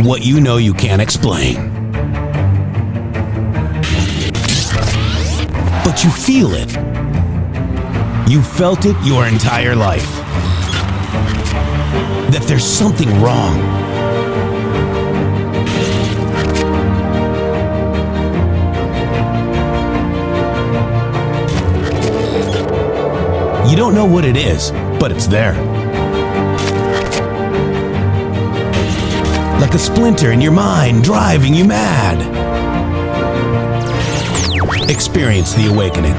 What you know you can't explain. But you feel it. You felt it your entire life. That there's something wrong. You don't know what it is, but it's there. Like a splinter in your mind, driving you mad. Experience the awakening.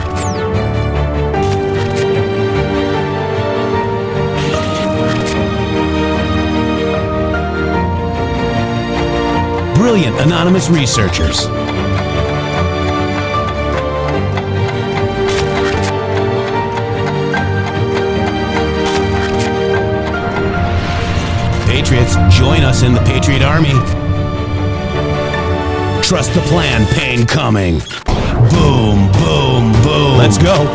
Brilliant anonymous researchers. Patriots, join us in the Patriot Army. Trust the plan, pain coming. Boom, boom, boom. Let's go.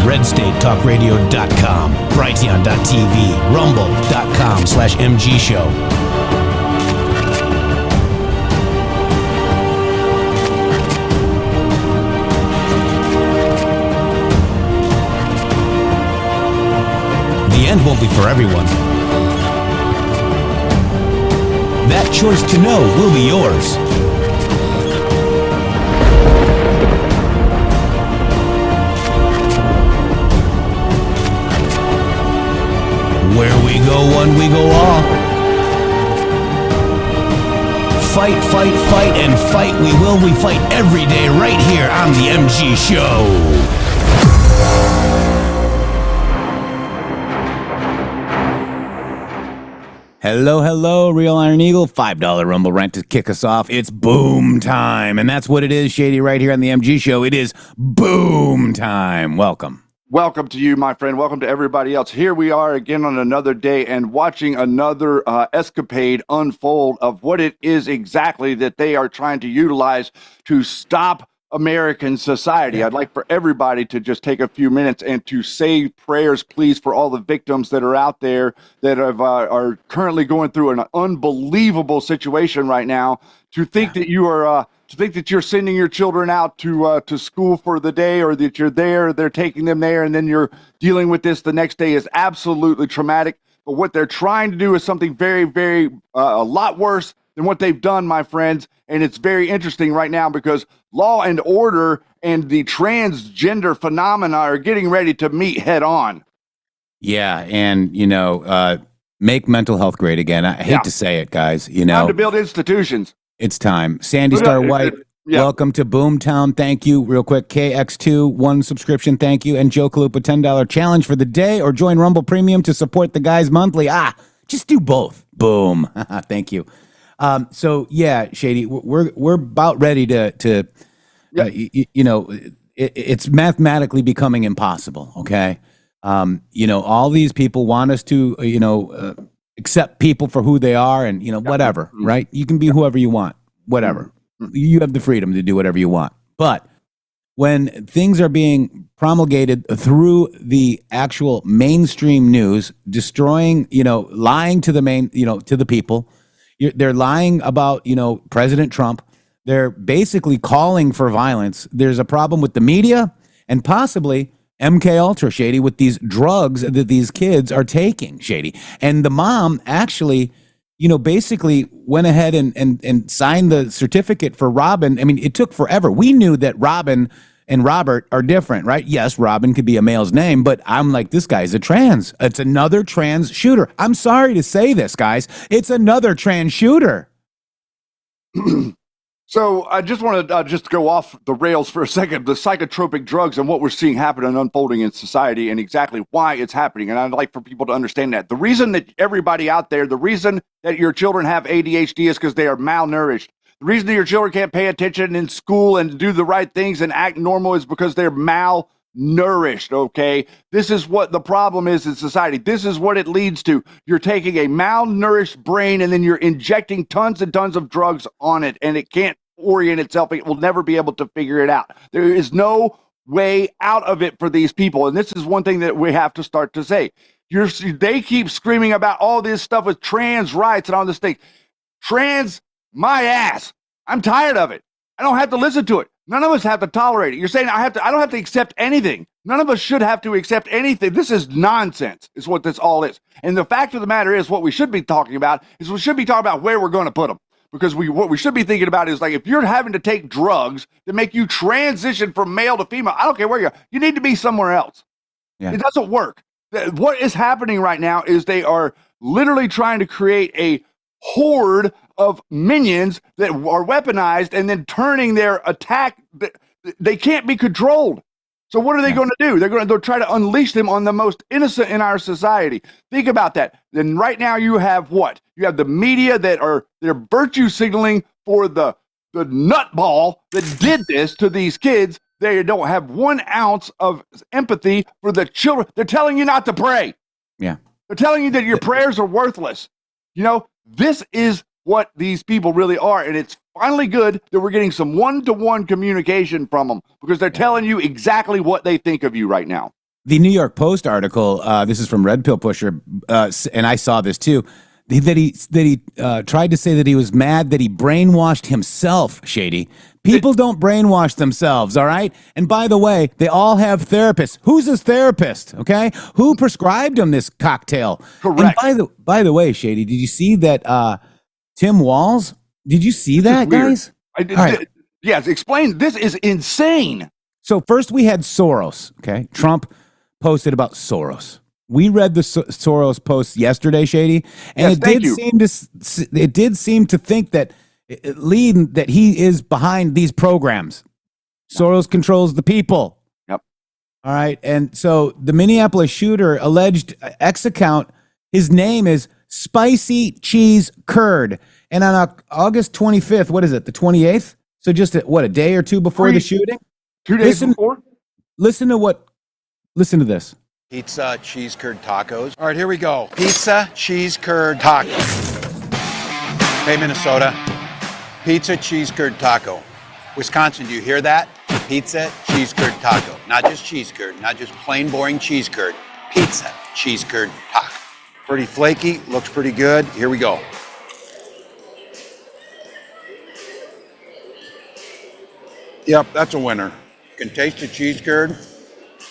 RedStateTalkRadio.com, Brighteon.tv, Rumble.com/MG Show. The end won't be for everyone. That choice to know will be yours. Where we go one, we go all. Fight, fight, fight, and fight we will. We fight every day right here on the MG Show. Hello, hello, Real Iron Eagle. $5 Rumble rent to kick us off. It's boom time. And that's what it is, Shady, right here on the MG Show. It is boom time. Welcome. Welcome to you, my friend. Welcome to everybody else. Here we are again on another day and watching another escapade unfold of what it is exactly that they are trying to utilize to stop American society. I'd like for everybody to just take a few minutes and to say prayers, please, for all the victims that are out there that are currently going through an unbelievable situation right now. To think that you are, to think that you're sending your children out to school for the day, or that you're there, they're taking them there, and then you're dealing with this the next day is absolutely traumatic. But what they're trying to do is something very, very a lot worse than what they've done, my friends. And it's very interesting right now because law and order and the transgender phenomena are getting ready to meet head on. Yeah, and, make mental health great again. I hate to say it, guys. Time to build institutions. It's time. Sandy Star White, welcome to Boomtown. Thank you. Real quick, KX2, 1 subscription, thank you. And Joe Kalupa, $10 challenge for the day, or join Rumble Premium to support the guys monthly. Just do both. Boom. Thank you. So yeah, Shady, we're about ready to it's mathematically becoming impossible. Okay. All these people want us to, accept people for who they are and, whatever, right? You can be whoever you want, whatever. You have the freedom to do whatever you want. But when things are being promulgated through the actual mainstream news, destroying, lying to the to the people, they're lying about, President Trump. They're basically calling for violence. There's a problem with the media and possibly MK Ultra, Shady, with these drugs that these kids are taking, Shady. And the mom actually, basically went ahead and signed the certificate for Robin. I mean, it took forever. We knew that Robin and Robert are different, right? Yes, Robin could be a male's name, but I'm like, this guy's a trans. It's another trans shooter. I'm sorry to say this, guys. It's another trans shooter. So I just want to just go off the rails for a second. The psychotropic drugs and what we're seeing happen and unfolding in society and exactly why it's happening. And I'd like for people to understand that. The reason that everybody out there, the reason that your children have ADHD is because they are malnourished. The reason that your children can't pay attention in school and do the right things and act normal is because they're malnourished, okay? This is what the problem is in society. This is what it leads to. You're taking a malnourished brain and then you're injecting tons and tons of drugs on it, and it can't orient itself. It will never be able to figure it out. There is no way out of it for these people. And this is one thing that we have to start to say. They keep screaming about all this stuff with trans rights and all this thing. Trans, my ass. I'm tired of it. I don't have to listen to it. None of us have to tolerate it. You're saying I don't have to accept anything. None of us should have to accept anything. This is nonsense, is what this all is. And the fact of the matter is, what we should be talking about is we should be talking about where we're going to put them. Because what we should be thinking about is, like, if you're having to take drugs that make you transition from male to female, I don't care where you are, you need to be somewhere else. Yeah. It doesn't work. What is happening right now is they are literally trying to create a horde of minions that are weaponized and then turning their attack. They can't be controlled. So what are they going to do? They'll try to unleash them on the most innocent in our society. Think about that. Then right now you have what? You have the media they're virtue signaling for the nutball that did this to these kids. They don't have 1 ounce of empathy for the children. They're telling you not to pray. Yeah. They're telling you that your prayers are worthless. This is what these people really are. And it's finally good that we're getting some one-to-one communication from them, because they're telling you exactly what they think of you right now. The New York Post article, this is from Red Pill Pusher, and I saw this too, that he tried to say that he was mad that he brainwashed himself, Shady. People don't brainwash themselves, all right? And by the way, they all have therapists. Who's his therapist, okay? Who prescribed him this cocktail? Correct. And by the way, Shady, did you see that Tim Walz? Did you see that, guys? I did. Right. Yes, explain. This is insane. So first we had Soros, okay? Trump posted about Soros. We read the Soros post yesterday, Shady, and it did seem to think that he is behind these programs. Soros controls the people. Yep. All right, and so the Minneapolis shooter alleged X account, his name is Spicy Cheese Curd, and on August 25th, what is it, the 28th? So just a day or two before the shooting? 2 days before? Listen to this. Pizza, cheese curd tacos. All right, here we go. Pizza, cheese curd taco. Hey, Minnesota. Pizza, cheese curd taco. Wisconsin, do you hear that? Pizza, cheese curd taco. Not just cheese curd, not just plain boring cheese curd. Pizza, cheese curd taco. Pretty flaky, looks pretty good. Here we go. Yep, that's a winner. You can taste the cheese curd.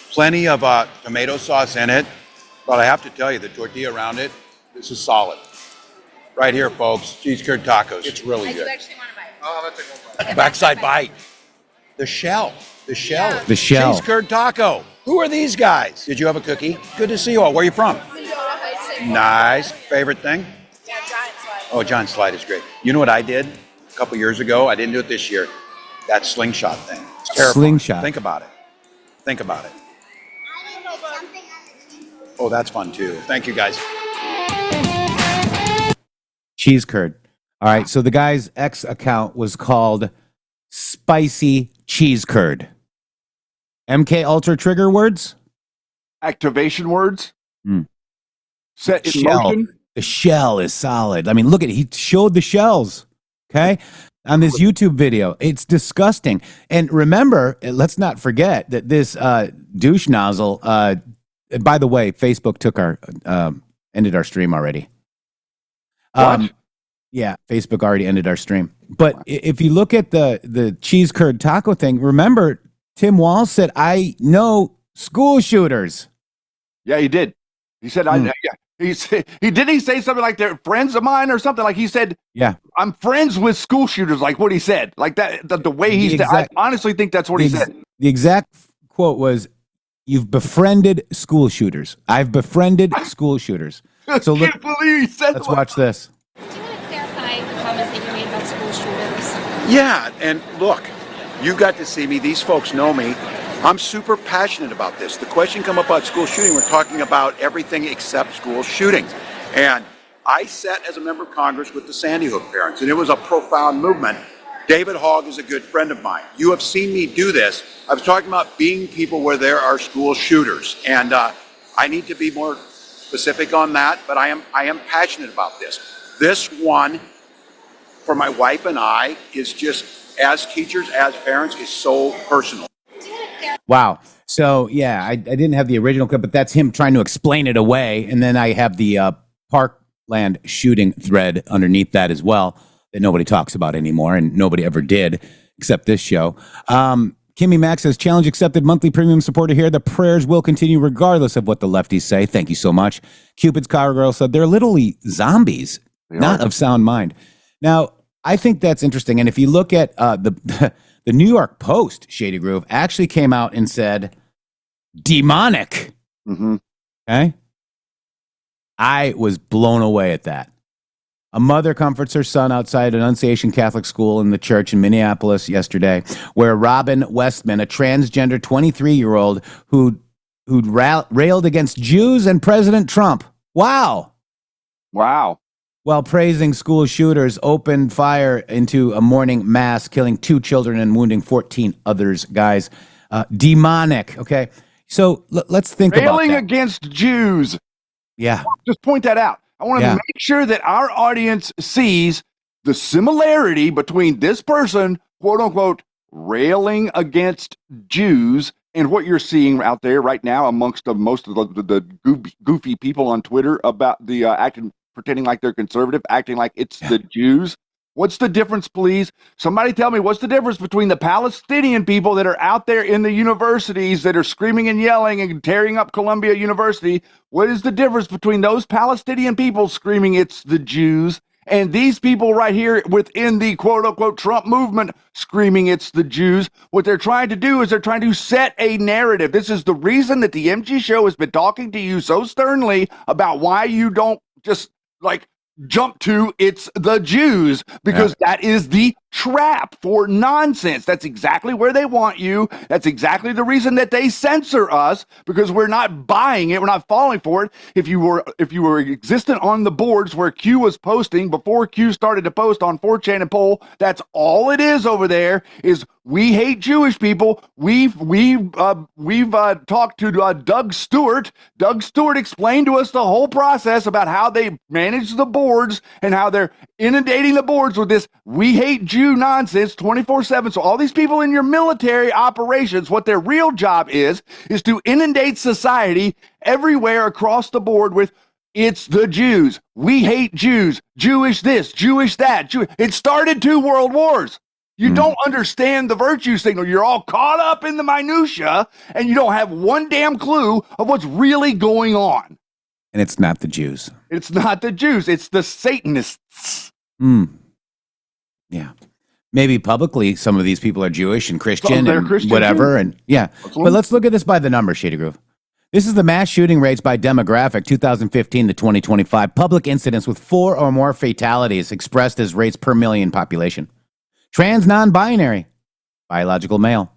Plenty of tomato sauce in it, but I have to tell you, the tortilla around it, this is solid. Right here, folks, cheese curd tacos. It's really good. I do actually want to buy it. Oh, let's take one. Backside bite. The shell. Yeah. The shell. Cheese curd taco. Who are these guys? Did you have a cookie? Good to see you all. Where are you from? Nice. Favorite thing? Yeah, giant slide. Oh, John Slide is great. You know what I did a couple years ago? I didn't do it this year. That slingshot thing. It's terrifying. Slingshot. Think about it. Think about it. Oh, that's fun too. Thank you, guys. Cheese curd. All right, so the guy's X account was called Spicy Cheese Curd. MK Ultra trigger words? Activation words? Set in Shell. motion? The shell is solid. I mean, look at it. He showed the shells, okay, on this YouTube video. It's disgusting. And remember, let's not forget that this douche nozzle, by the way, Facebook took ended our stream already. Yeah, Facebook already ended our stream. But if you look at the cheese curd taco thing, remember Tim Walz said, "I know school shooters." Yeah, he did. He said, He say something like they're friends of mine or something, like he said, "Yeah, I'm friends with school shooters." Like what he said, like that. The way he said, I honestly think that's what he said. The exact quote was, "You've befriended school shooters. I've befriended school shooters." So I can't believe he said. Let's watch this. Do you want to clarify the comments that you made about school shooters? Yeah, and look, you got to see me. These folks know me. I'm super passionate about this. The question come up about school shooting. We're talking about everything except school shootings. And I sat as a member of Congress with the Sandy Hook parents, and it was a profound movement. David Hogg is a good friend of mine. You have seen me do this. I was talking about being people where there are school shooters. And I need to be more specific on that, but I am passionate about this. This one, for my wife and I, is just as teachers, as parents, is so personal. Wow. So yeah, I didn't have the original clip, but that's him trying to explain it away, and then I have the Parkland shooting thread underneath that as well that nobody talks about anymore, and nobody ever did except this show. Kimmy Max says, challenge accepted, monthly premium supporter here. The prayers will continue regardless of what the lefties say. Thank you so much. Cupid's Car Girl said, they're literally zombies, not of sound mind. Now, I think that's interesting. And if you look at the New York Post, Shady Groove, actually came out and said, demonic. Mm-hmm. Okay. I was blown away at that. A mother comforts her son outside an Annunciation Catholic school in the church in Minneapolis yesterday, where Robin Westman, a transgender 23-year-old who'd railed against Jews and President Trump. Wow. While praising school shooters, opened fire into a morning mass, killing 2 children and wounding 14 others. Guys, demonic. Okay. So let's think about that. Railing against Jews. Yeah. Just point that out. I want to make sure that our audience sees the similarity between this person, quote unquote, railing against Jews and what you're seeing out there right now amongst most of the goofy people on Twitter about the pretending like they're conservative, acting like it's the Jews. What's the difference, please? Somebody tell me, what's the difference between the Palestinian people that are out there in the universities that are screaming and yelling and tearing up Columbia University? What is the difference between those Palestinian people screaming it's the Jews and these people right here within the quote-unquote Trump movement screaming it's the Jews? What they're trying to do is they're trying to set a narrative. This is the reason that the MG Show has been talking to you so sternly about why you don't just, jump to it's the Jews, because that is the trap for nonsense. That's exactly where they want you. That's exactly the reason that they censor us, because we're not buying it. We're not falling for it. If you were existent on the boards where Q was posting before Q started to post on 4chan and Poll, that's all it is over there. Is we hate Jewish people. We've talked to Doug Stewart. Doug Stewart explained to us the whole process about how they manage the boards and how they're inundating the boards with this "we hate Jew" nonsense 24/7. So all these people in your military operations, what their real job is to inundate society everywhere across the board with "it's the Jews. We hate Jews. Jewish this, Jewish that." It started 2 world wars. You don't understand the virtue signal. You're all caught up in the minutia, and you don't have one damn clue of what's really going on. And it's not the Jews. It's not the Jews. It's the Satanists. Yeah. Maybe publicly some of these people are Jewish and Christian and Christian whatever. too. And yeah. But let's look at this by the numbers, Shady Groove. This is the mass shooting rates by demographic, 2015 to 2025. Public incidents with 4 or more fatalities expressed as rates per million population. Trans non-binary, biological male,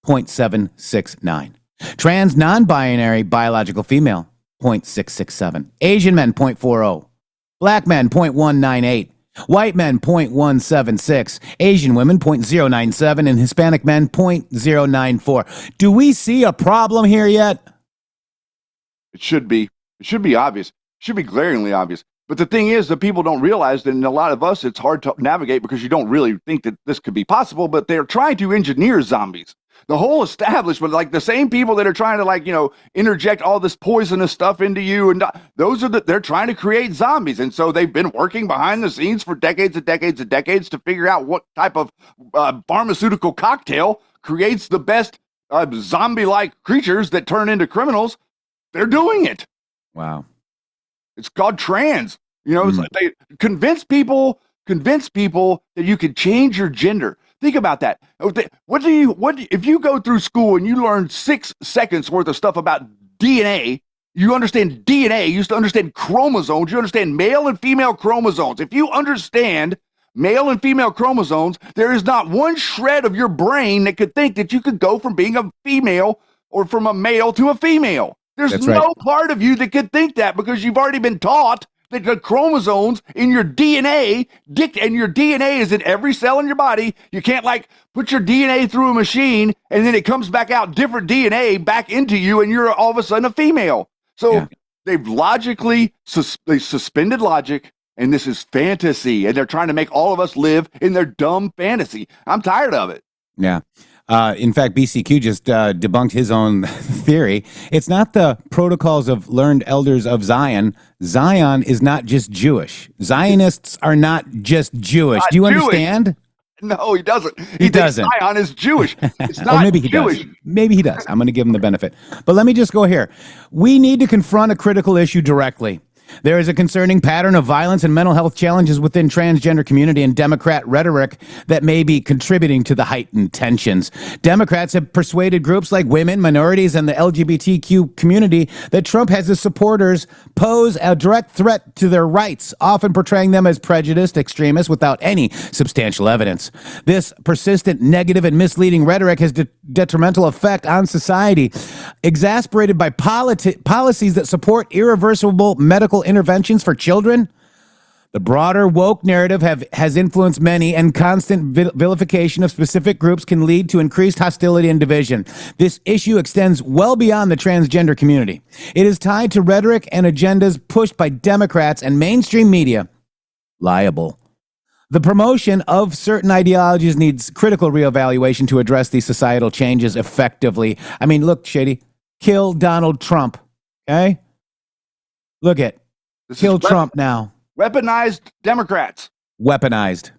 0.769. Trans non-binary, biological female, 0.667. Asian men, 0.40. Black men, 0.198. White men, 0.176. Asian women, 0.097. And Hispanic men, 0.094. Do we see a problem here yet? It should be. It should be obvious. It should be glaringly obvious. But the thing is that people don't realize that in a lot of us, it's hard to navigate because you don't really think that this could be possible, but they're trying to engineer zombies. The whole establishment, like the same people that are trying to interject all this poisonous stuff into you, and they're trying to create zombies. And so they've been working behind the scenes for decades and decades and decades to figure out what type of pharmaceutical cocktail creates the best zombie-like creatures that turn into criminals. They're doing it. Wow. It's called trans. It's like they convince people that you can change your gender. Think about that. If you go through school and you learn 6 seconds worth of stuff about DNA, you understand DNA, you used to understand chromosomes, you understand male and female chromosomes. If you understand male and female chromosomes, there is not one shred of your brain that could think that you could go from being a female or from a male to a female. There's no part of you that could think that, because you've already been taught that the chromosomes in your DNA, and your DNA is in every cell in your body. You can't put your DNA through a machine and then it comes back out different DNA back into you and you're all of a sudden a female. So they've suspended logic. And this is fantasy, and they're trying to make all of us live in their dumb fantasy. I'm tired of it. Yeah. In fact, BCQ just debunked his own theory. It's not the protocols of learned elders of Zion. Zion is not just Jewish. Zionists are not just Jewish. Not Do you Jewish. understand? No, he doesn't. He thinks doesn't. Zion is Jewish. It's Or not maybe he Jewish. does. Maybe he does. I'm going to give him the benefit. But let me just go here. We need to confront a critical issue directly. There is a concerning pattern of violence and mental health challenges within transgender community and Democrat rhetoric that may be contributing to the heightened tensions. Democrats have persuaded groups like women, minorities, and the LGBTQ community that Trump has his supporters pose a direct threat to their rights, often portraying them as prejudiced extremists without any substantial evidence. This persistent negative and misleading rhetoric has detrimental effect on society, exasperated by policies that support irreversible medical interventions for children. The broader woke narrative has influenced many, and constant vilification of specific groups can lead to increased hostility and division. This issue extends well beyond the transgender community. It is tied to rhetoric and agendas pushed by Democrats and mainstream media. Liable. The promotion of certain ideologies needs critical reevaluation to address these societal changes effectively. I mean, look, Shady, kill Donald Trump, okay? Look at kill Trump now. Weaponized Democrats. Weaponized.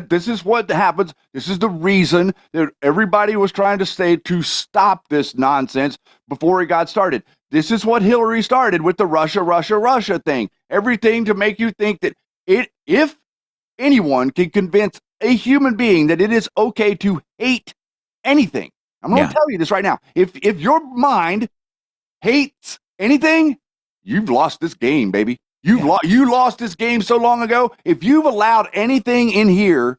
This is what happens. This is the reason that everybody was trying to say to stop this nonsense before it got started. This is what Hillary started with the Russia thing. Everything to make you think that if anyone can convince a human being that it is okay to hate anything. I'm going to tell you this right now. If your mind hates anything, you've lost this game, baby. You lost this game so long ago. If you've allowed anything in here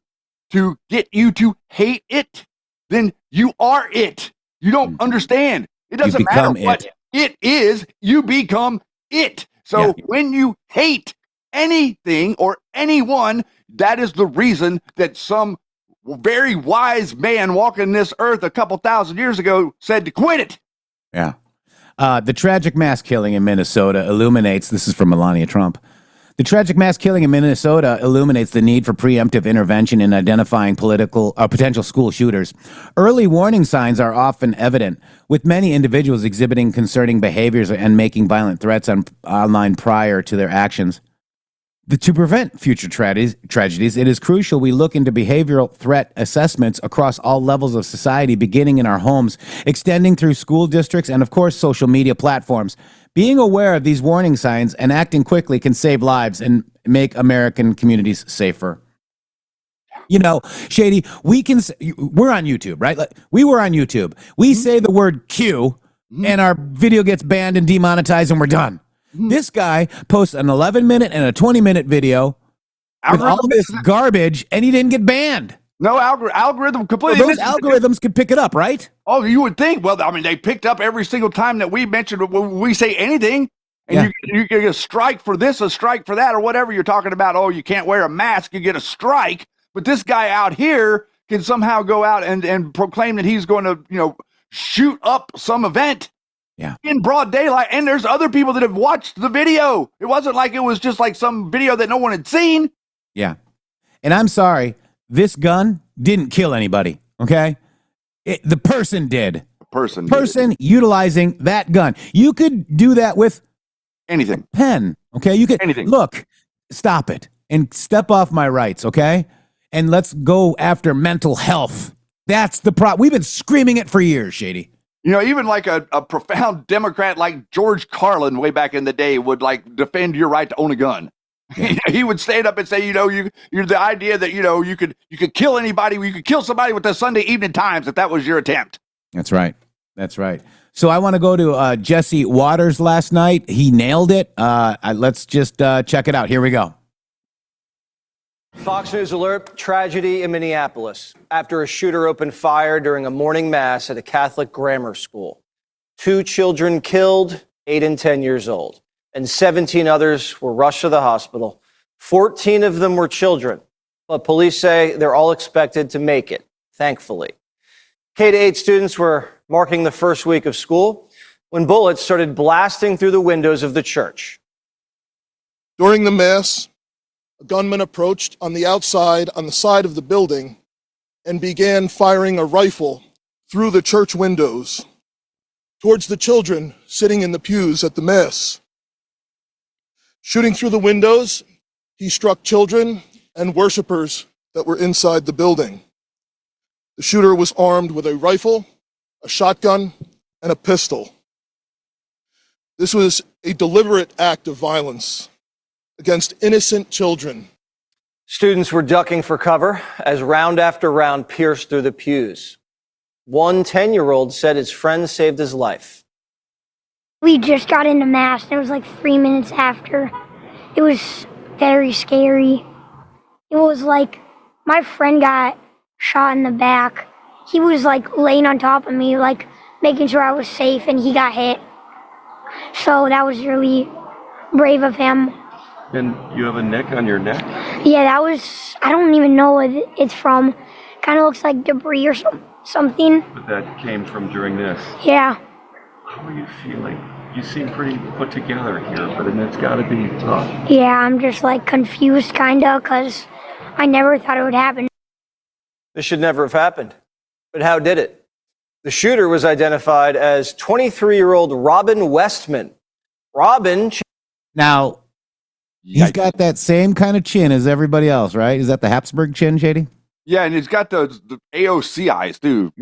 to get you to hate it, then you are it. You don't understand. It doesn't matter what it is. You become it. So when you hate anything or anyone, that is the reason that some very wise man walking this earth a couple thousand years ago said to quit it. Yeah. The tragic mass killing in Minnesota illuminates, this is from Melania Trump, the tragic mass killing in Minnesota illuminates the need for preemptive intervention in identifying potential school shooters. Early warning signs are often evident, with many individuals exhibiting concerning behaviors and making violent threats online prior to their actions. To prevent future tragedies, it is crucial we look into behavioral threat assessments across all levels of society, beginning in our homes, extending through school districts, and, of course, social media platforms. Being aware of these warning signs and acting quickly can save lives and make American communities safer. You know, Shady, we're on YouTube, right? We were on YouTube. We say the word Q, and our video gets banned and demonetized, and we're done. This guy posts an 11-minute and a 20-minute video with all this garbage, and he didn't get banned. No algorithm completely. Well, those algorithms can pick it up, right? Oh, you would think. Well, I mean, they picked up every single time that we mentioned when we say anything, and you get a strike for this, a strike for that, or whatever you're talking about. Oh, you can't wear a mask, you get a strike. But this guy out here can somehow go out and proclaim that he's going to, shoot up some event. Yeah. In broad daylight, and there's other people that have watched the video. It wasn't like it was just like some video that no one had seen. Yeah. And I'm sorry, this gun didn't kill anybody, okay? The person did. Person utilizing that gun. You could do that with anything. A pen, okay? You could anything. Look, stop it and step off my rights, okay? And let's go after mental health. That's the problem. We've been screaming it for years, Shady. Even like a profound Democrat like George Carlin way back in the day would like defend your right to own a gun. He would stand up and say, you're the idea that, you could kill anybody. You could kill somebody with the Sunday Evening Times if that was your attempt. That's right. So I want to go to Jesse Waters last night. He nailed it. Let's just check it out. Here we go. Fox News alert, tragedy in Minneapolis after a shooter opened fire during a morning mass at a Catholic grammar school. 2 children killed, 8 and 10 years old, and 17 others were rushed to the hospital. 14 of them were children, but police say they're all expected to make it, thankfully. K-8 students were marking the first week of school when bullets started blasting through the windows of the church. During the mass, a gunman approached on the outside on the side of the building and began firing a rifle through the church windows towards the children sitting in the pews at the Mass. Shooting through the windows, he struck children and worshipers that were inside the building. The shooter was armed with a rifle, a shotgun, and a pistol. This was a deliberate act of violence against innocent children. Students were ducking for cover as round after round pierced through the pews. One 10-year-old said his friend saved his life. We just got into Mass, and it was like 3 minutes after. It was very scary. It was like my friend got shot in the back. He was like laying on top of me, like making sure I was safe, and he got hit. So that was really brave of him. And you have a nick on your neck? Yeah, that was, I don't even know what it's from. Kind of looks like debris or something. But that came from during this. Yeah. How are you feeling? You seem pretty put together here, but it's got to be tough. Yeah, I'm just like confused kind of because I never thought it would happen. This should never have happened. But how did it? The shooter was identified as 23-year-old Robin Westman. Robin. Now, he's got that same kind of chin as everybody else, right? Is that the Habsburg chin, Shady? Yeah, and he's got the AOC eyes, too.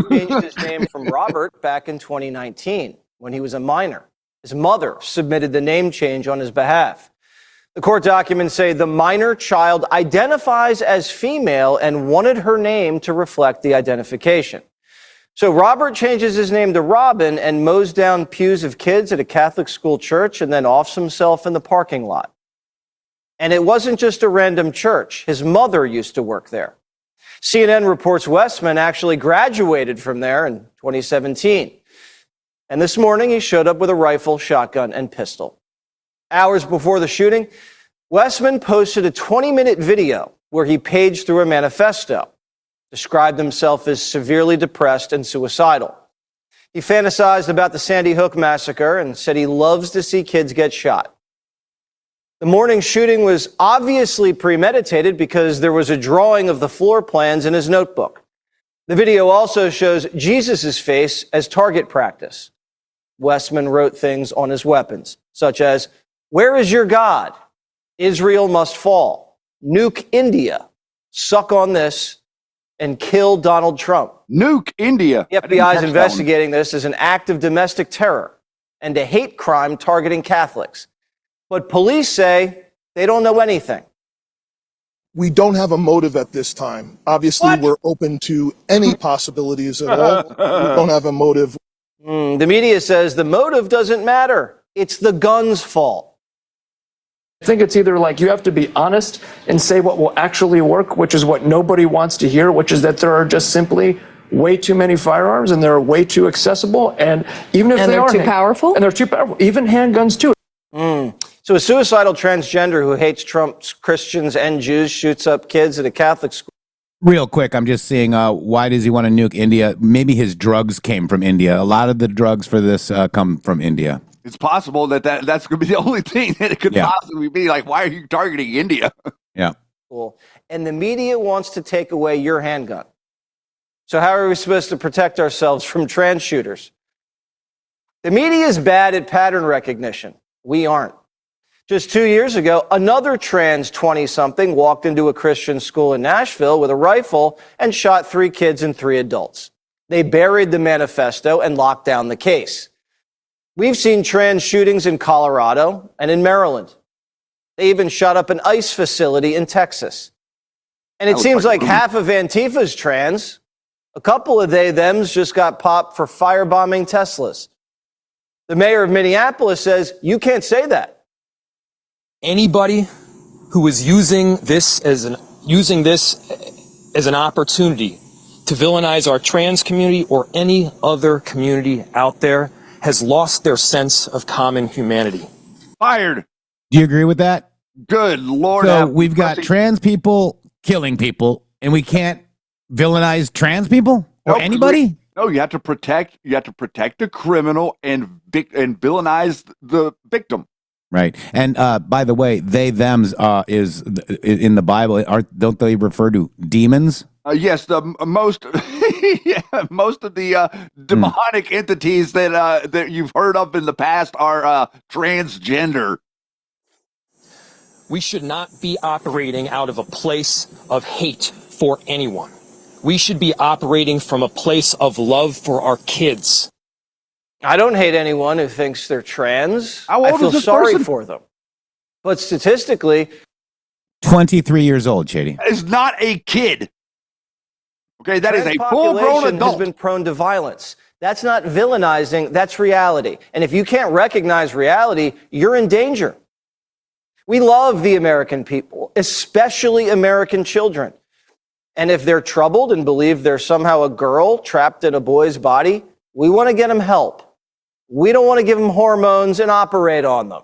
Changed his name from Robert back in 2019 when he was a minor. His mother submitted the name change on his behalf. The court documents say the minor child identifies as female and wanted her name to reflect the identification. So Robert changes his name to Robin and mows down pews of kids at a Catholic school church and then offs himself in the parking lot. And it wasn't just a random church. His mother used to work there. CNN reports Westman actually graduated from there in 2017. And this morning, he showed up with a rifle, shotgun, and pistol. Hours before the shooting, Westman posted a 20-minute video where he paged through a manifesto, described himself as severely depressed and suicidal. He fantasized about the Sandy Hook massacre and said he loves to see kids get shot. The morning shooting was obviously premeditated because there was a drawing of the floor plans in his notebook. The video also shows Jesus' face as target practice. Westman wrote things on his weapons, such as, "Where is your God? Israel must fall. Nuke India. Suck on this and kill Donald Trump." Nuke India. The FBI is investigating this as an act of domestic terror and a hate crime targeting Catholics. But police say they don't know anything. We don't have a motive at this time. Obviously, we're open to any possibilities at all. We don't have a motive. The media says the motive doesn't matter. It's the gun's fault. I think it's either like you have to be honest and say what will actually work, which is what nobody wants to hear, which is that there are just simply way too many firearms and they're way too accessible. And even if they're too powerful? And they're too powerful, even handguns too. So a suicidal transgender who hates Trump's Christians and Jews shoots up kids at a Catholic school. Real quick, I'm just seeing why does he want to nuke India? Maybe his drugs came from India. A lot of the drugs for this come from India. It's possible that's going to be the only thing that it could possibly be. Like, why are you targeting India? Yeah. Cool. And the media wants to take away your handgun. So how are we supposed to protect ourselves from trans shooters? The media is bad at pattern recognition. We aren't. Just 2 years ago, another trans 20-something walked into a Christian school in Nashville with a rifle and shot 3 kids and 3 adults. They buried the manifesto and locked down the case. We've seen trans shootings in Colorado and in Maryland. They even shot up an ICE facility in Texas. And it seems like half of Antifa's trans. A couple of they-thems just got popped for firebombing Teslas. The mayor of Minneapolis says, you can't say that. Anybody who is using this as an opportunity to villainize our trans community or any other community out there has lost their sense of common humanity. Fired. Do you agree with that? Good Lord. So we've got trans people killing people, and we can't villainize trans people or anybody? No, you have to protect the criminal and villainize the victim. Right. And by the way, they thems is in the Bible. Don't they refer to demons? Yes, the most yeah, most of the demonic entities that you've heard of in the past are transgender. We should not be operating out of a place of hate for anyone. We should be operating from a place of love for our kids. I don't hate anyone who thinks they're trans. How I old feel is this sorry person? for them. But statistically, 23 years old, Shady. Is not a kid. Okay, that is trans a full-grown population adult. has been prone to violence. That's not villainizing, that's reality. And if you can't recognize reality, you're in danger. We love the American people, especially American children. And if they're troubled and believe they're somehow a girl trapped in a boy's body, we want to get them help. We don't want to give them hormones and operate on them.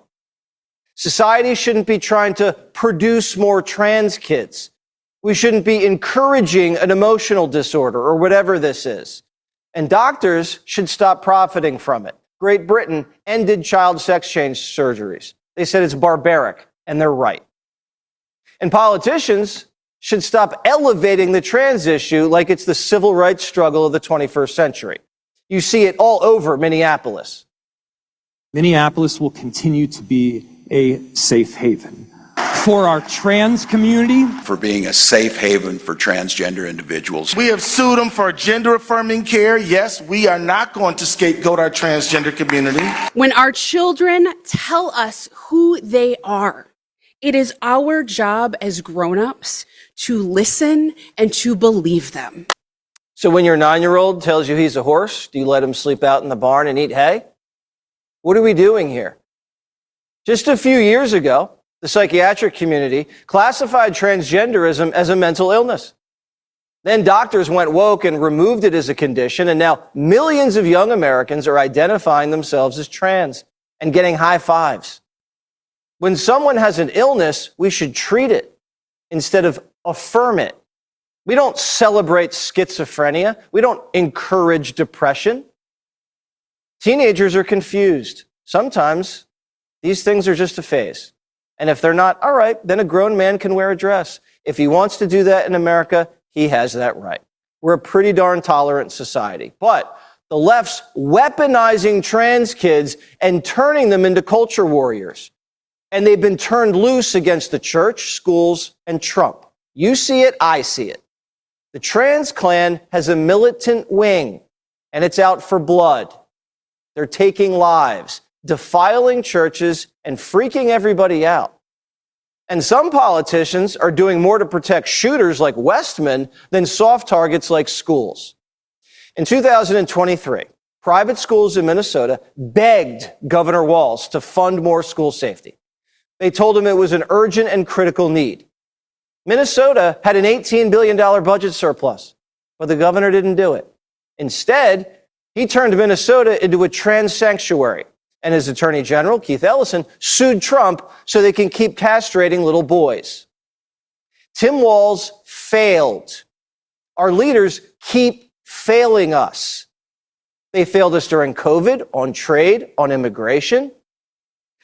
Society shouldn't be trying to produce more trans kids. We shouldn't be encouraging an emotional disorder or whatever this is. And doctors should stop profiting from it. Great Britain ended child sex change surgeries. They said it's barbaric, and they're right. And politicians should stop elevating the trans issue like it's the civil rights struggle of the 21st century. You see it all over Minneapolis. Minneapolis will continue to be a safe haven for our trans community. For being a safe haven for transgender individuals. We have sued them for gender affirming care. Yes, we are not going to scapegoat our transgender community. When our children tell us who they are, it is our job as grown-ups to listen and to believe them. So when your 9-year-old tells you he's a horse, do you let him sleep out in the barn and eat hay? What are we doing here? Just a few years ago, the psychiatric community classified transgenderism as a mental illness. Then doctors went woke and removed it as a condition, and now millions of young Americans are identifying themselves as trans and getting high fives. When someone has an illness, we should treat it instead of affirm it. We don't celebrate schizophrenia. We don't encourage depression. Teenagers are confused. Sometimes these things are just a phase. And if they're not, all right, then a grown man can wear a dress. If he wants to do that in America, he has that right. We're a pretty darn tolerant society. But the left's weaponizing trans kids and turning them into culture warriors. And they've been turned loose against the church, schools, and Trump. You see it, I see it. The trans clan has a militant wing, and it's out for blood. They're taking lives, defiling churches, and freaking everybody out. And some politicians are doing more to protect shooters like Westman than soft targets like schools. In 2023, private schools in Minnesota begged Governor Walz to fund more school safety. They told him it was an urgent and critical need. Minnesota had an $18 billion budget surplus, but the governor didn't do it. Instead, he turned Minnesota into a trans sanctuary. And his attorney general, Keith Ellison, sued Trump so they can keep castrating little boys. Tim Walz failed. Our leaders keep failing us. They failed us during COVID, on trade, on immigration.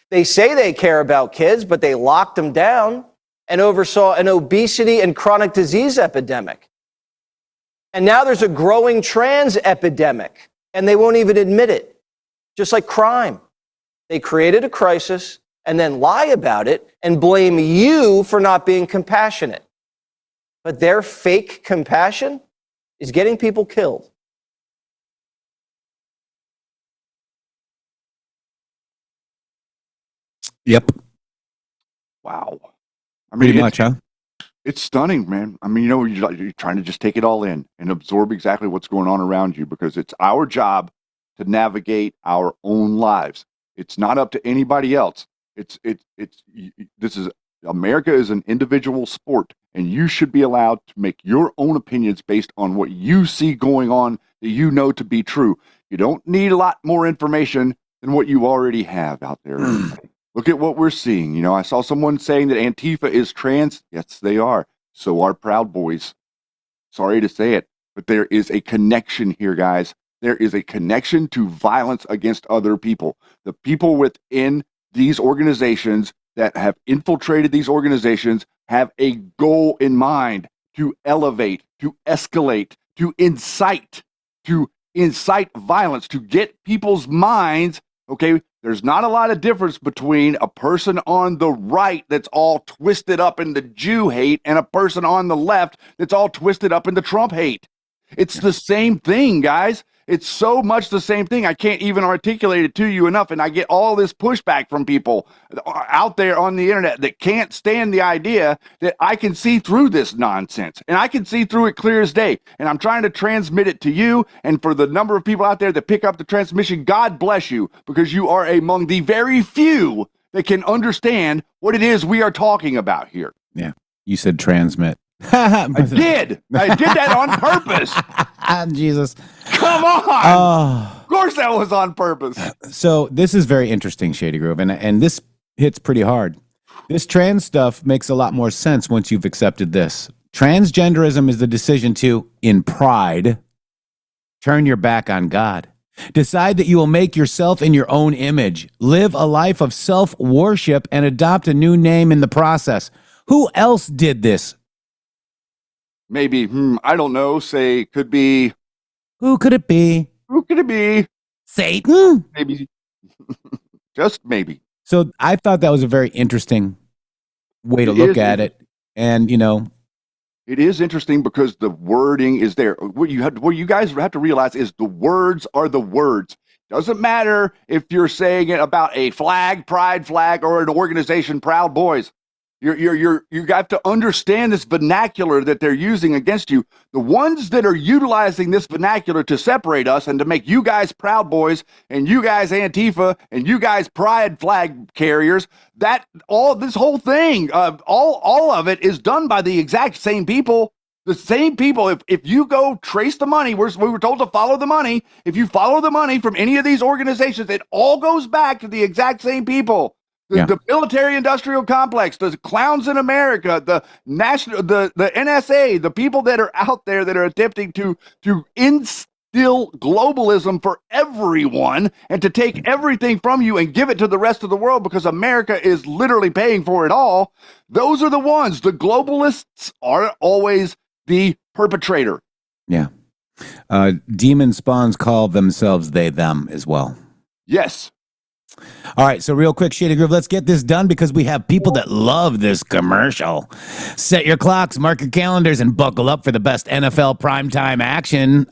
They say they care about kids, but they locked them down and oversaw an obesity and chronic disease epidemic. And now there's a growing trans epidemic, and they won't even admit it. Just like crime. They created a crisis and then lie about it and blame you for not being compassionate. But their fake compassion is getting people killed. Yep. Wow. I mean, Pretty much, huh? It's stunning, man. I mean, you're trying to just take it all in and absorb exactly what's going on around you, because it's our job to navigate our own lives. It's not up to anybody else. America is an individual sport, and you should be allowed to make your own opinions based on what you see going on that you know to be true. You don't need a lot more information than what you already have out there. Look at what we're seeing. I saw someone saying that Antifa is trans. Yes, they are. So are Proud Boys. Sorry to say it, but there is a connection here, guys. There is a connection to violence against other people. The people within these organizations that have infiltrated these organizations have a goal in mind to elevate, to escalate, to incite violence, to get people's minds. Okay, there's not a lot of difference between a person on the right that's all twisted up in the Jew hate and a person on the left that's all twisted up in the Trump hate. It's the same thing, guys. It's so much the same thing. I can't even articulate it to you enough. And I get all this pushback from people out there on the internet that can't stand the idea that I can see through this nonsense. And I can see through it clear as day. And I'm trying to transmit it to you. And for the number of people out there that pick up the transmission, God bless you, because you are among the very few that can understand what it is we are talking about here. Yeah. You said transmit. I did that on purpose. Jesus. Come on. Of course that was on purpose. So this is very interesting, Shady Grove, and this hits pretty hard. This trans stuff makes a lot more sense once you've accepted this. Transgenderism is the decision to, in pride, turn your back on God. Decide that you will make yourself in your own image, live a life of self-worship, and adopt a new name in the process. Who else did this? Maybe, I don't know, say, could be. Who could it be? Who could it be? Satan? Maybe. Just maybe. So I thought that was a very interesting way to look at it. And, it is interesting because the wording is there. What you guys have to realize is the words are the words. Doesn't matter if you're saying it about a flag, pride flag, or an organization, Proud Boys. You have to understand this vernacular that they're using against you. The ones that are utilizing this vernacular to separate us and to make you guys Proud Boys and you guys Antifa and you guys pride flag carriers, that all this whole thing, all of it is done by the exact same people. The same people. If you go trace the money, we were told to follow the money. If you follow the money from any of these organizations, it all goes back to the exact same people. The military-industrial complex, the clowns in America, the NSA, the people that are out there that are attempting to instill globalism for everyone and to take everything from you and give it to the rest of the world because America is literally paying for it all. Those are the ones. The globalists are always the perpetrator. Yeah. Demon spawns call themselves they, them as well. Yes. All right, so real quick, Shady Groove, let's get this done because we have people that love this commercial. Set your clocks, mark your calendars, and buckle up for the best NFL primetime action.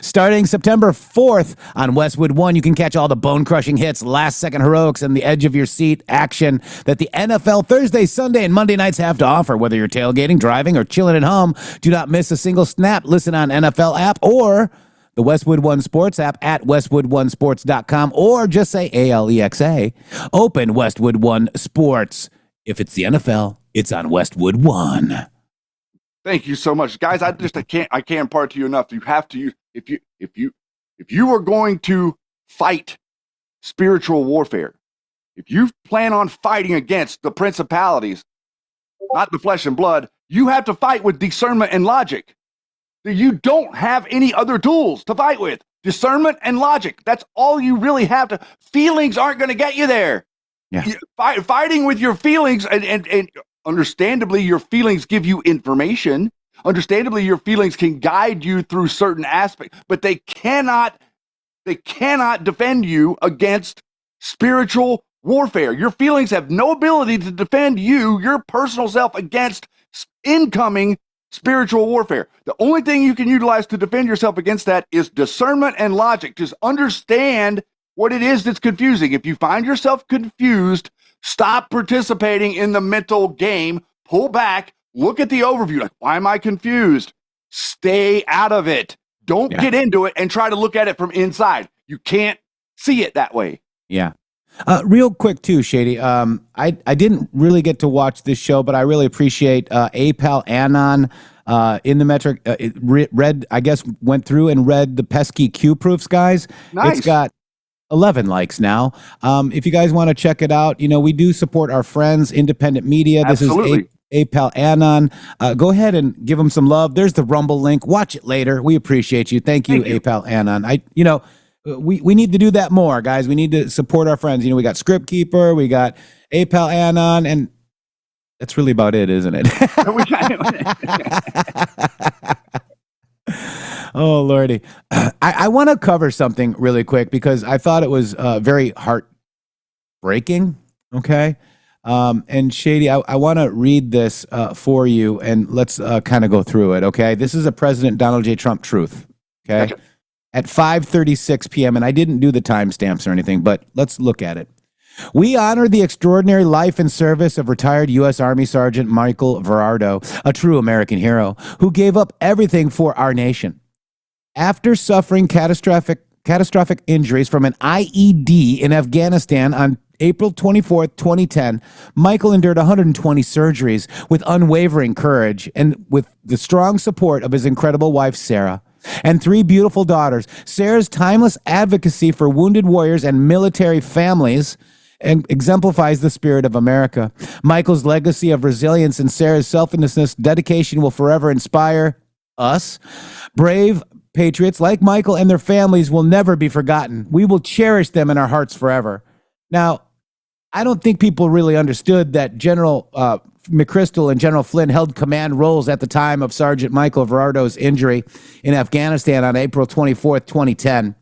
Starting September 4th on Westwood One, you can catch all the bone-crushing hits, last-second heroics, and the edge-of-your-seat action that the NFL Thursday, Sunday, and Monday nights have to offer. Whether you're tailgating, driving, or chilling at home, do not miss a single snap. Listen on NFL app or the Westwood One Sports app at westwoodonesports.com, or just say ALEXA. Open Westwood One Sports. If it's the NFL, it's on Westwood One. Thank you so much, guys. I can't impart to you enough. You have to, if you are going to fight spiritual warfare, if you plan on fighting against the principalities, not the flesh and blood, you have to fight with discernment and logic. You don't have any other tools to fight with. Discernment and logic. That's all you really have to. Feelings aren't going to get you there. Yeah. Fighting with your feelings, and understandably, your feelings give you information. Understandably, your feelings can guide you through certain aspects, but they cannot defend you against spiritual warfare. Your feelings have no ability to defend you, your personal self, against incoming spiritual warfare. The only thing you can utilize to defend yourself against that is discernment and logic. Just understand what it is that's confusing. If you find yourself confused, stop participating in the mental game. Pull back, look at the overview. Like, why am I confused? Stay out of it. Don't get into it and try to look at it from inside. You can't see it that way. Yeah. Real quick too, Shady. I didn't really get to watch this show, but I really appreciate APAL Anon in the metric. Went through and read the pesky Q proofs, guys. Nice. It's got 11 likes now. If you guys want to check it out, we do support our friends, independent media. Absolutely. This is APAL Anon. Go ahead and give them some love. There's the Rumble link. Watch it later. We appreciate you. Thank you, APAL Anon. we need to do that more, guys. We need to support our friends. We got Script Keeper, we got APAL Anon, and that's really about it, isn't it? Oh, Lordy. I want to cover something really quick because I thought it was very heartbreaking. Okay. And Shady, I want to read this for you, and let's kind of go through it. Okay. This is a President Donald J. Trump truth. Okay. Gotcha. At 5:36 p.m., and I didn't do the timestamps or anything, but let's look at it. We honor the extraordinary life and service of retired U.S. Army Sergeant Michael Verardo, a true American hero, who gave up everything for our nation. After suffering catastrophic injuries from an IED in Afghanistan on April 24th, 2010, Michael endured 120 surgeries with unwavering courage and with the strong support of his incredible wife, Sarah, and 3 beautiful daughters. Sarah's timeless advocacy for wounded warriors and military families and exemplifies the spirit of America. Michael's legacy of resilience and Sarah's selflessness, dedication will forever inspire us. Brave patriots like Michael and their families will never be forgotten. We will cherish them in our hearts forever. Now, I don't think people really understood that General McChrystal and General Flynn held command roles at the time of Sergeant Michael Verardo's injury in Afghanistan on April 24th, 2010.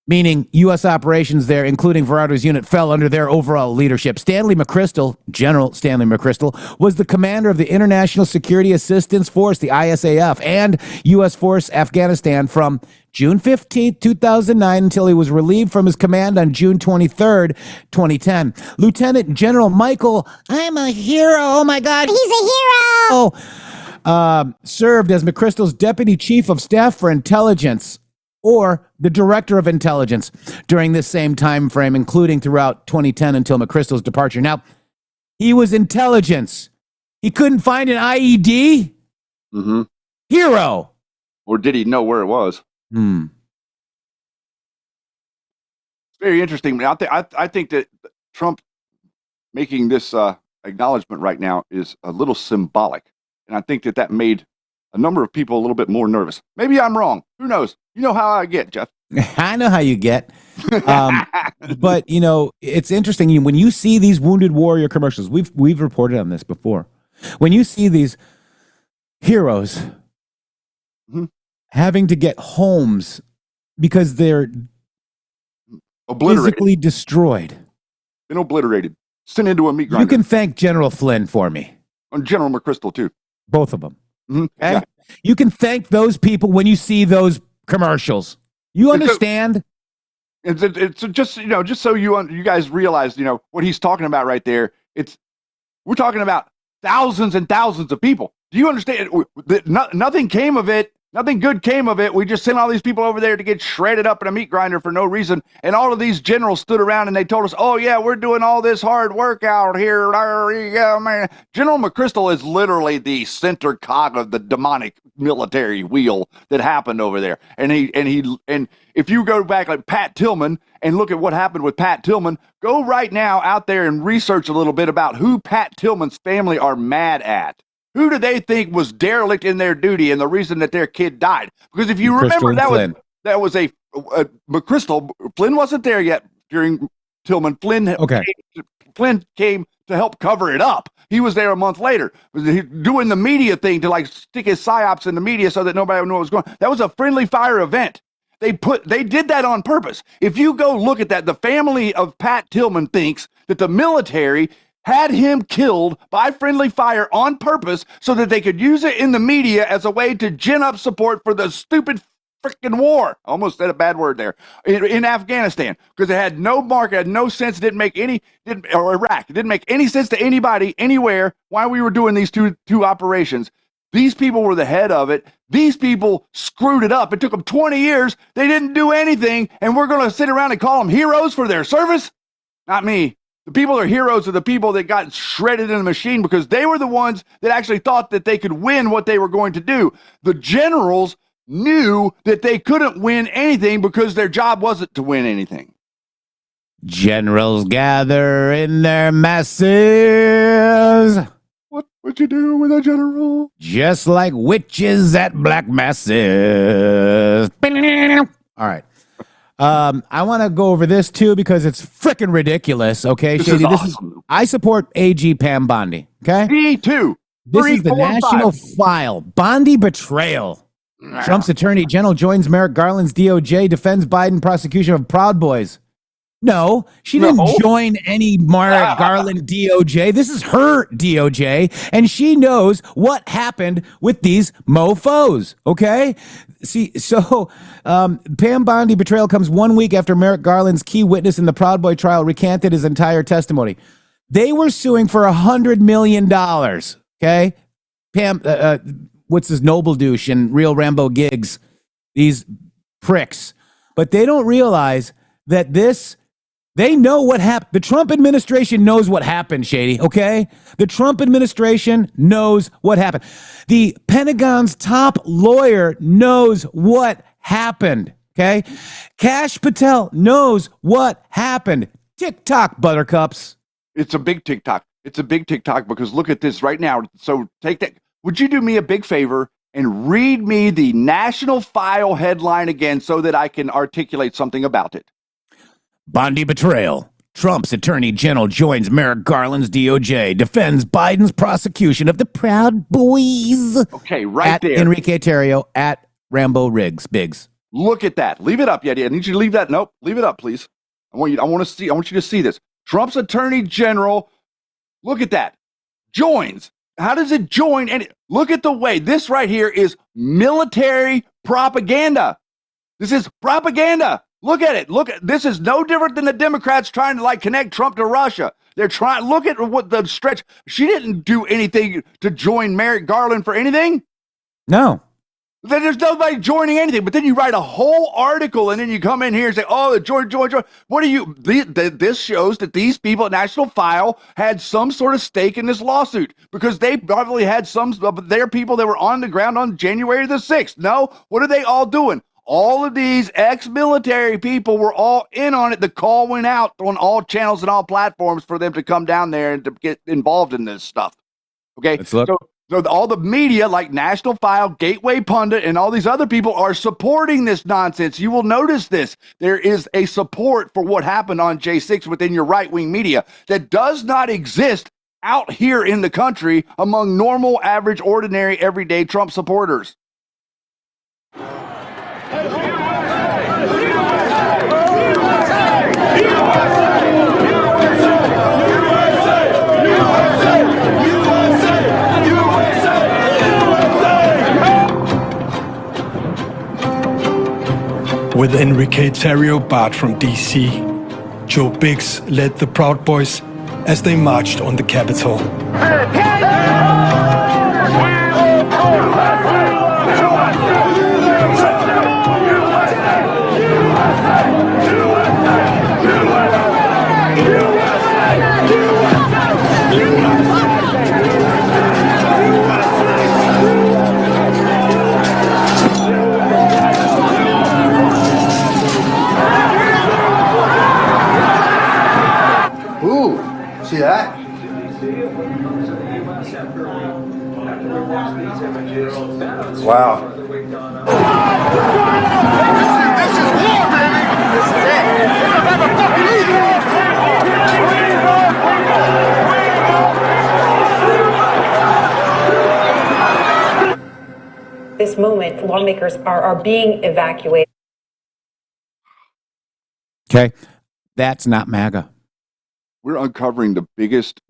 Meaning U.S. operations there, including Verardo's unit, fell under their overall leadership. Stanley McChrystal, General Stanley McChrystal, was the commander of the International Security Assistance Force, the ISAF, and U.S. Force Afghanistan from June 15th, 2009, until he was relieved from his command on June 23rd, 2010. Lieutenant General Michael, I'm a hero. Oh, my God. He's a hero. Served as McChrystal's Deputy Chief of Staff for Intelligence, or the Director of Intelligence, during this same time frame, including throughout 2010 until McChrystal's departure. Now, he was intelligence. He couldn't find an IED? Mm-hmm. Hero. Or did he know where it was? It's very interesting. I think that Trump making this acknowledgement right now is a little symbolic. And I think that made a number of people a little bit more nervous. Maybe I'm wrong. Who knows? You know how I get, Jeff. I know how you get. But, it's interesting. When you see these Wounded Warrior commercials, we've reported on this before. When you see these heroes having to get homes because they're physically destroyed. Been obliterated. Sent into a meat grinder. You can thank General Flynn for me. And General McChrystal, too. Both of them. Mm-hmm. Okay? Yeah. You can thank those people when you see those commercials. You understand? It's just so you guys realize what he's talking about right there. We're talking about thousands and thousands of people. Do you understand? Nothing came of it. Nothing good came of it. We just sent all these people over there to get shredded up in a meat grinder for no reason. And all of these generals stood around and they told us, oh, yeah, we're doing all this hard work out here. Yeah, man. General McChrystal is literally the center cog of the demonic military wheel that happened over there. And if you go back like Pat Tillman and look at what happened with Pat Tillman, go right now out there and research a little bit about who Pat Tillman's family are mad at. Who do they think was derelict in their duty and the reason that their kid died? Because if you remember, that was a McChrystal. Flynn wasn't there yet during Tillman. Flynn came to help cover it up. He was there a month later, doing the media thing to stick his psyops in the media so that nobody would know what was going on. That was a friendly fire event. They did that on purpose. If you go look at that, the family of Pat Tillman thinks that the military had him killed by friendly fire on purpose so that they could use it in the media as a way to gin up support for the stupid freaking war. I almost said a bad word there. In Afghanistan, because it had no mark, it had no sense, or Iraq. It didn't make any sense to anybody, anywhere, why we were doing these two operations. These people were the head of it. These people screwed it up. It took them 20 years. They didn't do anything, and we're going to sit around and call them heroes for their service? Not me. The people that are heroes are the people that got shredded in the machine because they were the ones that actually thought that they could win what they were going to do. The generals knew that they couldn't win anything because their job wasn't to win anything. Generals gather in their masses. What you do with a general? Just like witches at black masses. All right. I want to go over this too because it's freaking ridiculous. Okay, This Shady. is This awesome. is I support AG Pam Bondi. Okay, Me too. this 3, is the 4, 5. national file. Bondi betrayal. Trump's attorney general joins Merrick Garland's DOJ, defends Biden prosecution of Proud Boys. No, she didn't join any Merrick Garland DOJ. This is her DOJ, and she knows what happened with these mofos, okay? See, so Pam Bondi betrayal comes 1 week after Merrick Garland's key witness in the Proud Boy trial recanted his entire testimony. They were suing for $100 million, okay? Pam, what's this Noble douche and Real Rambo Gigs, these pricks. But they don't realize that they know what happened. The Trump administration knows what happened, Shady, okay? The Trump administration knows what happened. The Pentagon's top lawyer knows what happened, okay? Kash Patel knows what happened. TikTok, buttercups. It's a big TikTok. It's a big TikTok because look at this right now. So take that. Would you do me a big favor and read me the national file headline again so that I can articulate something about it? Bondi betrayal. Trump's attorney general joins Merrick Garland's DOJ, defends Biden's prosecution of the Proud Boys. Okay, right at there. Enrique Terrio at Rambo Biggs. Look at that. Leave it up, Yeti. I need you to leave that. Nope. Leave it up, please. I want you to see this. Trump's attorney general. Look at that. Joins. How does it join? And look at the way this right here is military propaganda. This is propaganda. Look at it. This is no different than the Democrats trying to connect Trump to Russia. They're trying. Look at what the stretch. She didn't do anything to join Merrick Garland for anything. No. There's nobody joining anything. But then you write a whole article and then you come in here and say, "Oh, join." What are you? This shows that these people at National File had some sort of stake in this lawsuit because they probably had some of their people that were on the ground on January the 6th. No, what are they all doing? All of these ex-military people were all in on it. The call went out on all channels and all platforms for them to come down there and to get involved in this stuff. Okay, Let's look. So all the media like National File, Gateway Pundit, and all these other people are supporting this nonsense. You will notice this. There is a support for what happened on J6 within your right-wing media that does not exist out here in the country among normal, average, ordinary, everyday Trump supporters. With Enrique Terrio barred from D.C., Joe Biggs led the Proud Boys as they marched on the Capitol. Ooh, see that? Wow. This is war, baby! This is it. This moment, lawmakers are being evacuated. Okay, that's not MAGA. We're uncovering the biggest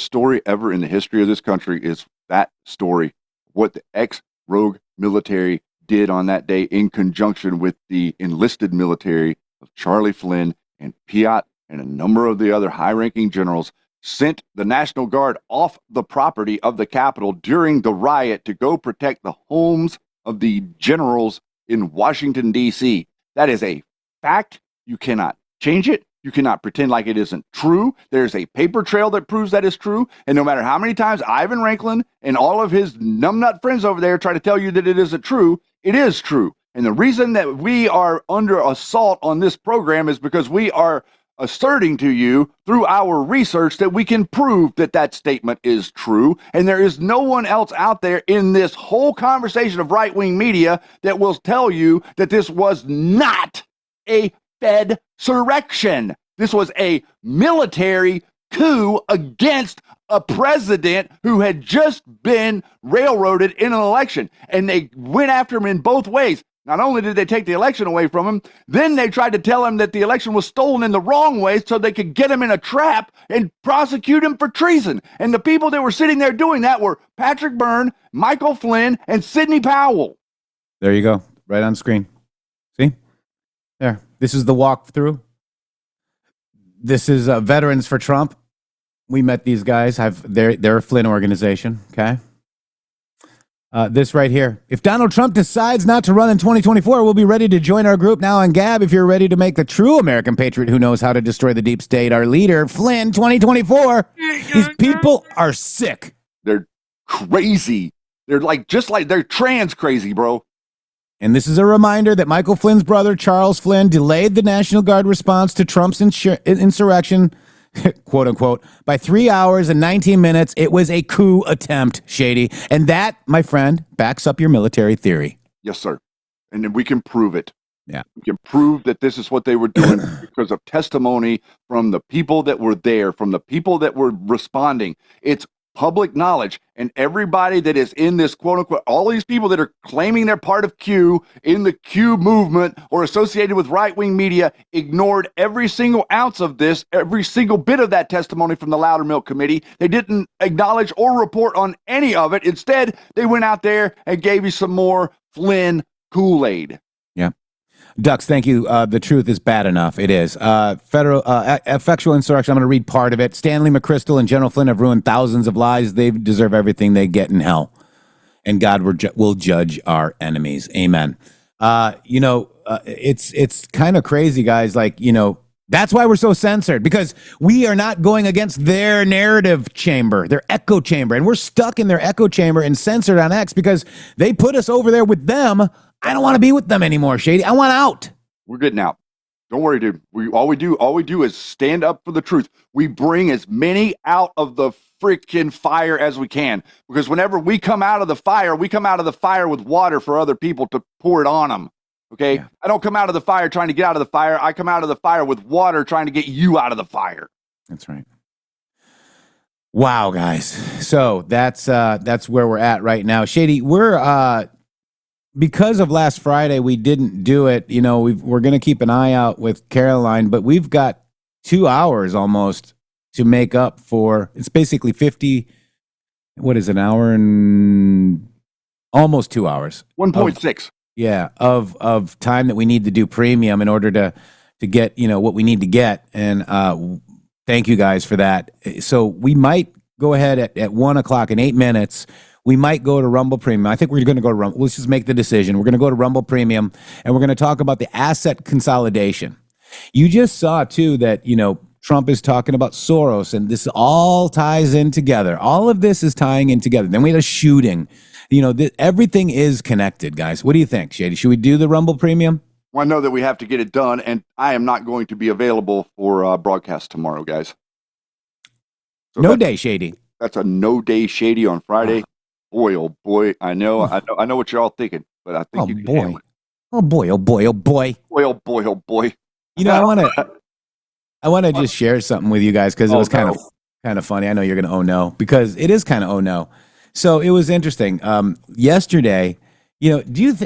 story ever in the history of this country is that story, what the ex-rogue military did on that day in conjunction with the enlisted military of Charlie Flynn and Piat and a number of the other high-ranking generals sent the National Guard off the property of the Capitol during the riot to go protect the homes of the generals in Washington, D.C. That is a fact. You cannot change it. You cannot pretend like it isn't true. There's a paper trail that proves that is true. And no matter how many times Ivan Ranklin and all of his numbnut friends over there try to tell you that it isn't true, it is true. And the reason that we are under assault on this program is because we are asserting to you through our research that we can prove that that statement is true. And there is no one else out there in this whole conversation of right-wing media that will tell you that this was not a Fed surrection. This was a military coup against a president who had just been railroaded in an election. And they went after him in both ways. Not only did they take the election away from him, then they tried to tell him that the election was stolen in the wrong way so they could get him in a trap and prosecute him for treason. And the people that were sitting there doing that were Patrick Byrne, Michael Flynn, and Sidney Powell. There you go. Right on screen. See? There. This is the walkthrough. This is Veterans for Trump. We met these guys. They're a Flynn organization. Okay. This right here. If Donald Trump decides not to run in 2024, we'll be ready to join our group now on Gab. If you're ready to make the true American patriot who knows how to destroy the deep state, our leader, Flynn, 2024. These people are sick. They're crazy. They're they're trans crazy, bro. And this is a reminder that Michael Flynn's brother, Charles Flynn, delayed the National Guard response to Trump's insurrection, quote unquote, by 3 hours and 19 minutes. It was a coup attempt, Shady. And that, my friend, backs up your military theory. Yes, sir. And then we can prove it. Yeah. We can prove that this is what they were doing because of testimony from the people that were there, from the people that were responding. It's public knowledge, and everybody that is in this quote unquote, all these people that are claiming they're part of Q in the Q movement or associated with right-wing media ignored every single ounce of this, every single bit of that testimony from the Loudermilk Committee. They didn't acknowledge or report on any of it. Instead, they went out there and gave you some more Flynn Kool-Aid. Yeah. Dux, thank you. The truth is bad enough. It is. Federal effectual insurrection. I'm going to read part of it. Stanley McChrystal and General Flynn have ruined thousands of lives. They deserve everything they get in hell. And God will judge our enemies. Amen. It's kind of crazy, guys. That's why we're so censored, because we are not going against their narrative chamber, their echo chamber. And we're stuck in their echo chamber and censored on X because they put us over there with them. I don't want to be with them anymore, Shady. I want out. We're getting out. Don't worry, dude. All we do is stand up for the truth. We bring as many out of the freaking fire as we can, because whenever we come out of the fire, we come out of the fire with water for other people to pour it on them. Okay. Yeah. I don't come out of the fire trying to get out of the fire. I come out of the fire with water trying to get you out of the fire. That's right. Wow, guys. So that's where we're at right now. Shady, we're because of last Friday, we didn't do it. We're going to keep an eye out with Caroline, but we've got 2 hours almost to make up for. It's basically 50. What is an hour and almost 2 hours? 1.6. Yeah, of time that we need to do premium in order to get what we need to get. And thank you guys for that. So we might go ahead at 1 o'clock in 8 minutes. We might go to Rumble Premium. I think we're going to go to Rumble. Let's just make the decision. We're going to go to Rumble Premium, and we're going to talk about the asset consolidation. You just saw, too, that, Trump is talking about Soros, and this all ties in together. All of this is tying in together. Then we had a shooting. Everything is connected, guys. What do you think, Shady? Should we do the Rumble Premium? Well, I know that we have to get it done, and I am not going to be available for broadcast tomorrow, guys. So no day, Shady. That's a no day, Shady, on Friday. Boy, oh boy, I know what you're all thinking, but I think you can handle it. Oh boy, oh boy, oh boy. Boy, oh boy, oh boy. I want to just share something with you guys because it was kind of funny. I know you're going to oh no, because it is kind of oh no. So it was interesting. Yesterday, do you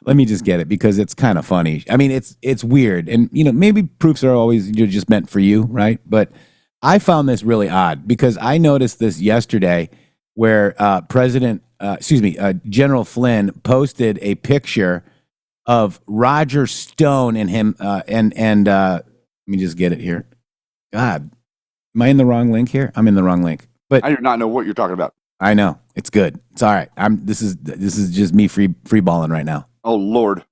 let me just get it because it's kind of funny. I mean, it's weird, and maybe proofs are always just meant for you, right? But I found this really odd because I noticed this yesterday, where General Flynn posted a picture of Roger Stone and him, and let me just get it here. God, am I in the wrong link here? I'm in the wrong link. But I do not know what you're talking about. I know it's good. It's all right. This is just me free balling right now. Oh Lord,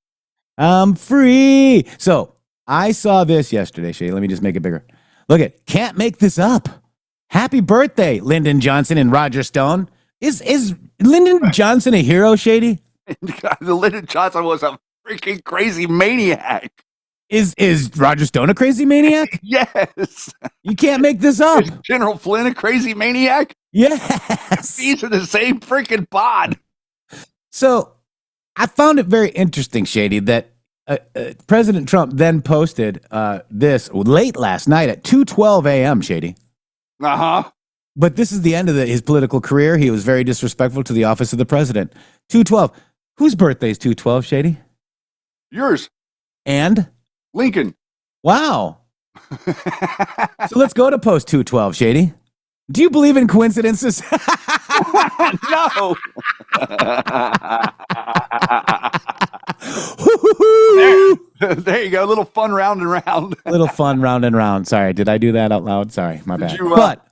I'm free. So I saw this yesterday, Shay. Let me just make it bigger. Look can't make this up. Happy birthday, Lyndon Johnson and Roger Stone. Is Lyndon Johnson a hero, Shady? Lyndon Johnson was a freaking crazy maniac. Is Roger Stone a crazy maniac? Yes. You can't make this up. Is General Flynn a crazy maniac? Yes. He's in the same freaking pod. So I found it very interesting, Shady, that President Trump then posted this late last night at 2:12 a.m., Shady. Uh-huh. But this is the end of his political career. He was very disrespectful to the office of the president. 2:12. Whose birthday is 2:12, Shady? Yours. And? Lincoln. Wow. So let's go to post 2:12, Shady. Do you believe in coincidences? No. There you go. A little fun round and round. Little fun round and round. Sorry, did I do that out loud? Sorry, my bad. You, but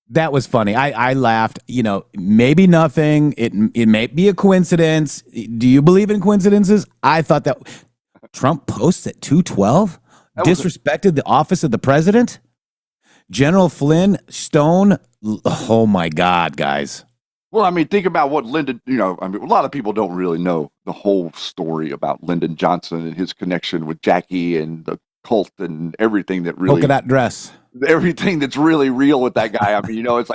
that was funny. I laughed. Maybe nothing. It may be a coincidence. Do you believe in coincidences? I thought that Trump posts at 2:12, disrespected the office of the president. General Flynn, Stone. Oh my God, guys. Well, I mean, think about what Lyndon, a lot of people don't really know the whole story about Lyndon Johnson and his connection with Jackie and the cult and everything that really. Polka dot dress. Everything that's really real with that guy. I mean, it's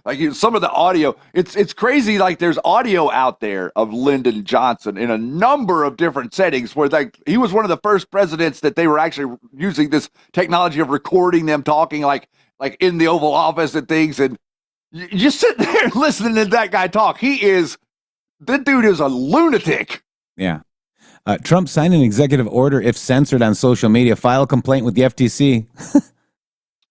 like some of the audio. It's crazy. Like there's audio out there of Lyndon Johnson in a number of different settings where he was one of the first presidents that they were actually using this technology of recording them talking like in the Oval Office and things. And you just sit there listening to that guy talk. That dude is a lunatic. Yeah. Trump signed an executive order if censored on social media, file a complaint with the FTC.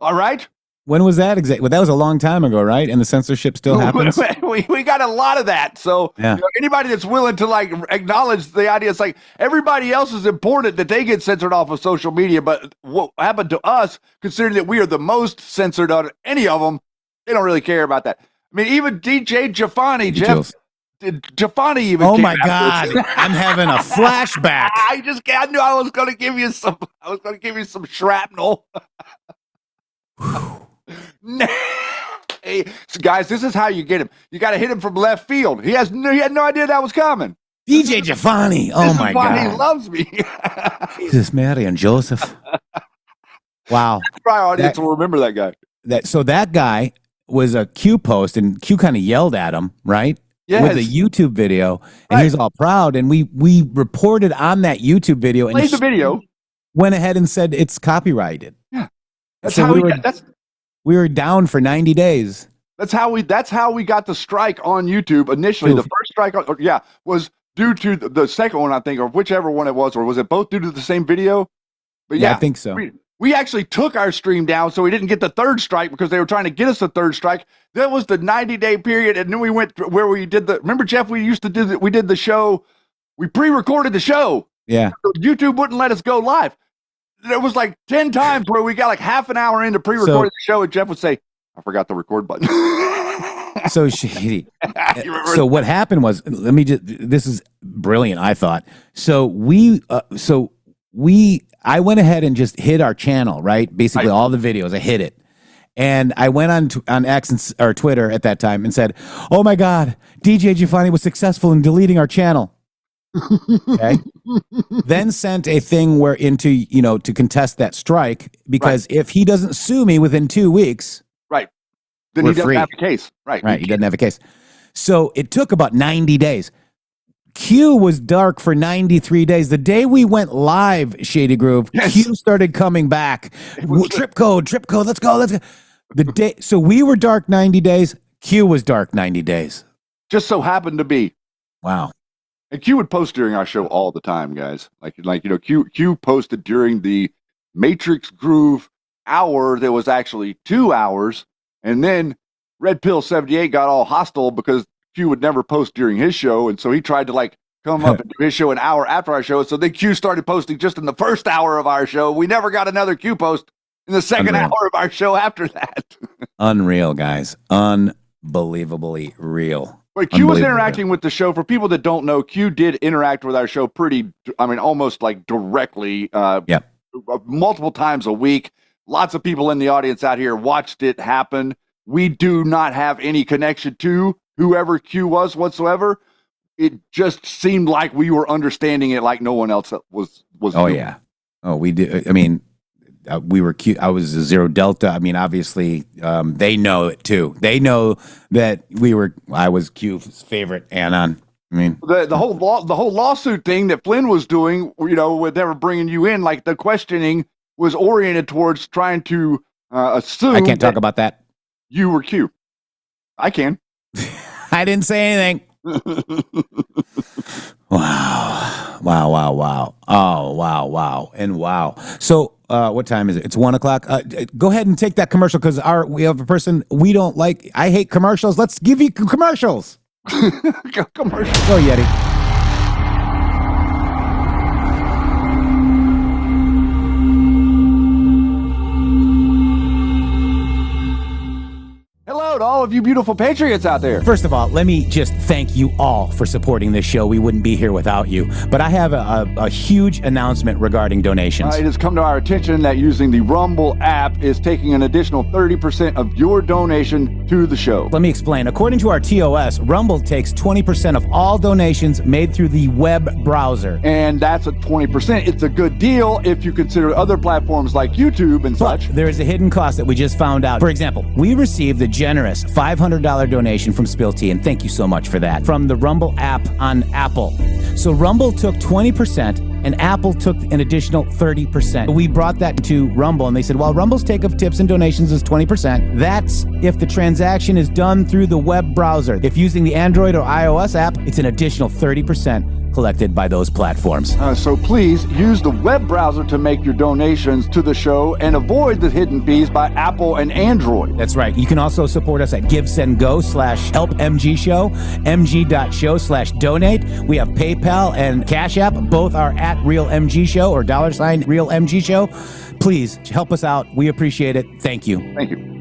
All right. When was that exactly? That was a long time ago, right? And the censorship still happens? We got a lot of that. So yeah. Anybody that's willing to acknowledge the idea, it's like everybody else is important that they get censored off of social media. But what happened to us, considering that we are the most censored on any of them, they don't really care about that. I mean, even DJ Jafani, Jafani even. Oh my God. I'm having a flashback. I knew I was going to give you some shrapnel. Hey, so guys, this is how you get him. You got to hit him from left field. He had no idea that was coming. DJ Jafani. Oh my God. He loves me. Jesus, Mary and Joseph. Wow. My audience will remember that guy. So that guy was a Q post, and Q kind of yelled at him, right? Yes. With a YouTube video, and he was all proud, and we reported on that YouTube video, and played the video, went ahead and said it's copyrighted. Yeah. That's so how we were down for 90 days. That's how we got the strike on YouTube initially. The first strike was due to the second one, I think, or whichever one it was, or was it both due to the same video? But yeah, I think so. We actually took our stream down so we didn't get the third strike because they were trying to get us the third strike. That was the 90-day period, and then we went where we did remember, Jeff, we did the show, we pre-recorded the show. Yeah. So YouTube wouldn't let us go live. There was like 10 times where we got like half an hour into pre-recording the show, and Jeff would say, I forgot the record button. So shady. So what happened was, this is brilliant, I thought. So I went ahead and just hid our channel, right? Basically all the videos, I hid it. And I went on X or Twitter at that time and said, oh my God, DJ Giovanni was successful in deleting our channel. Okay. Then sent a thing to contest that strike, because if he doesn't sue me within 2 weeks, then he doesn't have a case. Right. He doesn't have a case. So it took about 90 days. Q was dark for 93 days. The day we went live, Shady Groove, Q started coming back. Trip code, let's go. So we were dark 90 days. Q was dark 90 days. Just so happened to be. Wow. And Q would post during our show all the time, guys. Q posted during the Matrix Groove hour. There was actually 2 hours, and then Red Pill 78 got all hostile because Q would never post during his show, and so he tried to come up and do his show an hour after our show. So then Q started posting just in the first hour of our show. We never got another Q post in the second hour of our show after that. Unreal, guys. Unbelievably real. But Q was interacting with the show. For people that don't know, Q did interact with our show almost directly, multiple times a week. Lots of people in the audience out here watched it happen. We do not have any connection to whoever Q was whatsoever. It just seemed like we were understanding it like no one else was doing. Yeah. Oh, we did. I mean, we were Q. I was a Zero Delta. I mean, obviously, they know it too. They know that I was Q's favorite anon. I mean, the whole lawsuit thing that Flynn was doing, with never bringing you in, like the questioning was oriented towards trying to assume. I can't talk about that. You were Q. I can. I didn't say anything. Wow. Oh, wow. And wow. So, what time is it? It's 1:00. Go ahead and take that commercial because we have a person we don't like. I hate commercials. Let's give you commercials. Commercial. Go, Yeti. Hello to all of you beautiful patriots out there. First of all, let me just thank you all for supporting this show. We wouldn't be here without you. But I have a huge announcement regarding donations. It has come to our attention that using the Rumble app is taking an additional 30% of your donation to the show. Let me explain. According to our TOS, Rumble takes 20% of all donations made through the web browser. And that's at 20%. It's a good deal if you consider other platforms like YouTube and such. There is a hidden cost that we just found out. For example, we received the generous $500 donation from Spill Tea, and thank you so much for that, from the Rumble app on Apple. So Rumble took 20%, and Apple took an additional 30%. We brought that to Rumble, and they said, well, Rumble's take of tips and donations is 20%. That's if the transaction is done through the web browser. If using the Android or iOS app, it's an additional 30% collected by those platforms. So please use the web browser to make your donations to the show and avoid the hidden fees by Apple and Android. That's right. You can also support us at GiveSendGo/HelpMGShow, mg.show/donate. We have PayPal and Cash App. Both are at RealMGShow or $RealMGShow. Please help us out. We appreciate it. Thank you. Thank you.